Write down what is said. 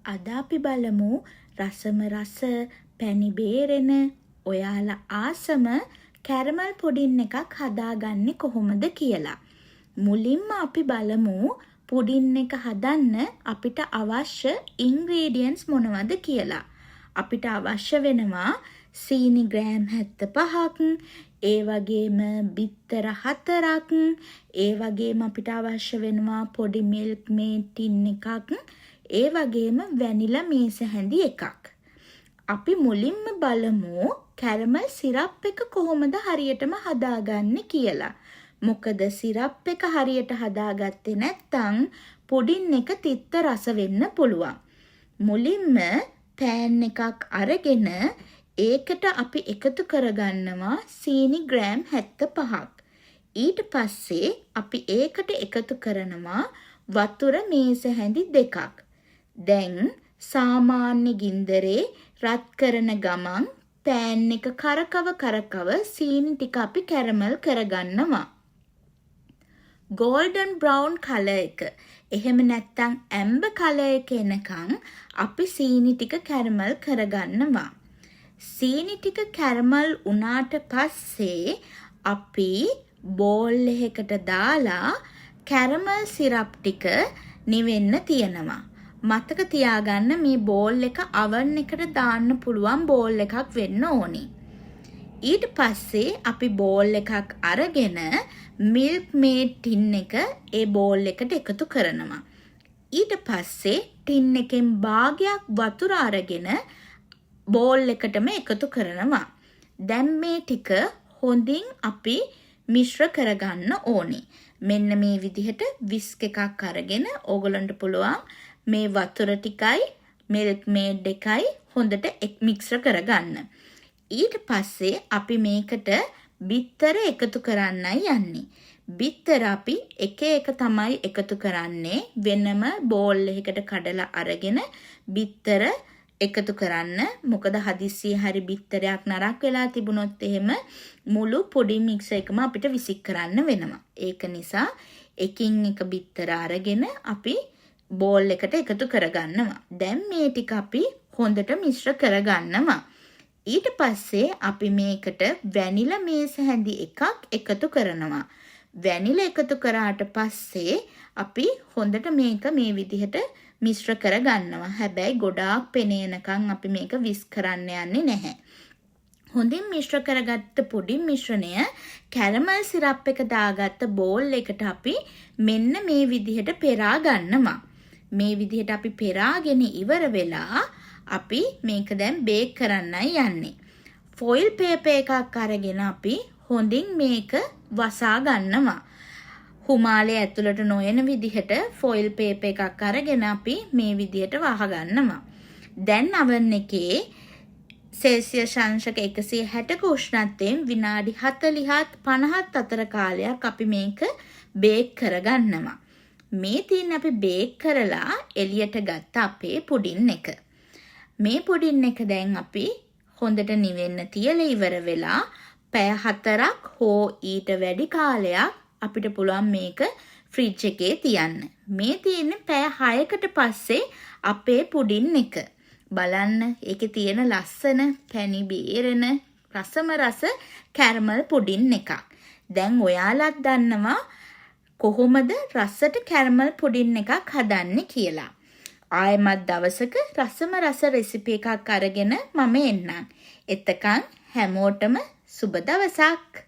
අද අපි බලමු රසම රස පැණි බේරෙන ඔයාලා ආසම කැරමල් පුඩින් එකක් හදාගන්නේ කොහොමද කියලා. මුලින්ම අපි බලමු පුඩින් එක හදන්න අපිට අවශ්‍ය ඉන්ග්‍රීඩියන්ට්ස් මොනවද කියලා. අපිට අවශ්‍ය වෙනවා සීනි ග්‍රෑම් 75ක්, ඒ වගේම බිත්තර 4ක්, ඒ වගේම අපිට අවශ්‍ය වෙනවා පොඩි මිල්ක් මේඩ් ටින් එකක්, ඒ වගේම වැනිලා මේස හැඳි එකක්. අපි මුලින්ම බලමු කැරමල් සිරප් එක කොහොමද හරියටම හදාගන්නේ කියලා. මොකද සිරප් එක හරියට හදාගත්තේ නැත්නම් පුඩින් එක තිත්ත රස වෙන්න පුළුවන්. මුලින්ම පෑන් එකක් අරගෙන ඒකට අපි එකතු කරගන්නවා සීනි ග්‍රෑම් 75ක්. ඊට පස්සේ අපි ඒකට එකතු කරනවා වතුර මේස හැඳි 2ක්. දැන් සාමාන්‍ය ගින්දරේ රත් කරන ගමන් පෑන් එක කරකව සීනි ටික අපි කැරමල් කරගන්නවා. ගෝල්ඩන් බ්‍රවුන් කලර් එක එහෙම නැත්නම් ඇම්බර් කලර් එක එනකන් අපි සීනි ටික කැරමල් කරගන්නවා. සීනි ටික කැරමල් වුණාට පස්සේ අපි බෝල් එකකට දාලා කැරමල් සිරප් ටික නිවෙන්න තියනවා. මතක තියාගන්න මේ බෝල් එක oven එකට දාන්න පුළුවන් බෝල් එකක් වෙන්න ඕනි. ඊට පස්සේ අපි බෝල් එකක් අරගෙන මිල්ක් මේඩ් ටින් එක ඒ බෝල් එකට එකතු කරනවා. ඊට පස්සේ ටින් එකෙන් භාගයක් වතුර අරගෙන බෝල් එකටම එකතු කරනවා. දැන් මේ ටික හොඳින් අපි මිශ්‍ර කරගන්න ඕනේ. මෙන්න මේ විදිහට විස්ක් එකක් අරගෙන ඕගලන්ට පුළුවන් මේ වතුර ටිකයි මිල්ක් මේඩ් එකයි හොඳට මික්ස් කරගන්න. ඊට පස්සේ අපි මේකට බිත්තර එකතු කරන්නයි යන්නේ. බිත්තර අපි එක තමයි එකතු කරන්නේ. වෙනම බෝල් එකකට කඩලා අරගෙන බිත්තර එකතු කරන්න. මොකද හදිස්සියේ හරි බිත්තරයක් නරක් වෙලා තිබුණොත් එහෙම මුළු පොඩි මික්ස් එකම අපිට විසික් කරන්න වෙනවා. ඒක නිසා එකින් එක බිත්තර අරගෙන අපි බෝල් එකට එකතු කරගන්නවා. දැන් මේ ටික අපි හොඳට මිශ්‍ර කරගන්නවා. ඊට පස්සේ අපි මේකට වැනිලා මේස හැඳි එකක් එකතු කරනවා. වැනිලා එකතු කරාට පස්සේ අපි හොඳට මේක මේ විදිහට මිශ්‍ර කරගන්නවා. හැබැයි ගොඩාක් පෙනේනකන් අපි මේක විස්ක් කරන්න යන්නේ නැහැ. හොඳින් මිශ්‍ර කරගත්ත පුඩින් මිශ්‍රණය කැරමල් සිරප් එක දාගත්ත බෝල් එකට අපි මෙන්න මේ විදිහට පෙරා ගන්නවා. මේ විදිහට අපි පෙරාගෙන ඉවර වෙලා අපි මේක දැන් බේක් කරන්නයි යන්නේ. ෆොයිල් පේපර් එකක් අරගෙන අපි හොඳින් මේක වසා ගන්නවා. හුමාලේ ඇතුළට නොයන විදිහට ෆොයිල් පේපර් එකක් අරගෙන අපි මේ විදිහට වහ ගන්නවා. දැන් oven එකේ සෙල්සියස් අංශක 160ක උෂ්ණත්වයෙන් විනාඩි 40ත් 50ත් අතර කාලයක් අපි මේක බේක් කරගන්නවා. මේ තියෙන අපි බේක් කරලා එළියට ගත්ත අපේ පුඩින් එක. මේ පුඩින් එක දැන් අපි හොඳට නිවෙන්න තියලා ඉවර වෙලා පැය 4ක් හෝ ඊට වැඩි කාලයක් අපිට පුළුවන් මේක ෆ්‍රිජ් එකේ තියන්න. මේ තියෙන්නේ පැය 6කට පස්සේ අපේ පුඩින් එක. බලන්න ඒකේ තියෙන ලස්සන පැණි බේරෙන රසම රස කැරමල් පුඩින් එකක්. දැන් ඔයාලත් දන්නවා කොහොමද රසට කැරමල් පුඩින් එකක් හදන්නේ කියලා. ආයෙමත් දවසක රසම රස රෙසිපි එකක් අරගෙන මම එන්නම්. එතකන් හැමෝටම සුබ දවසක්.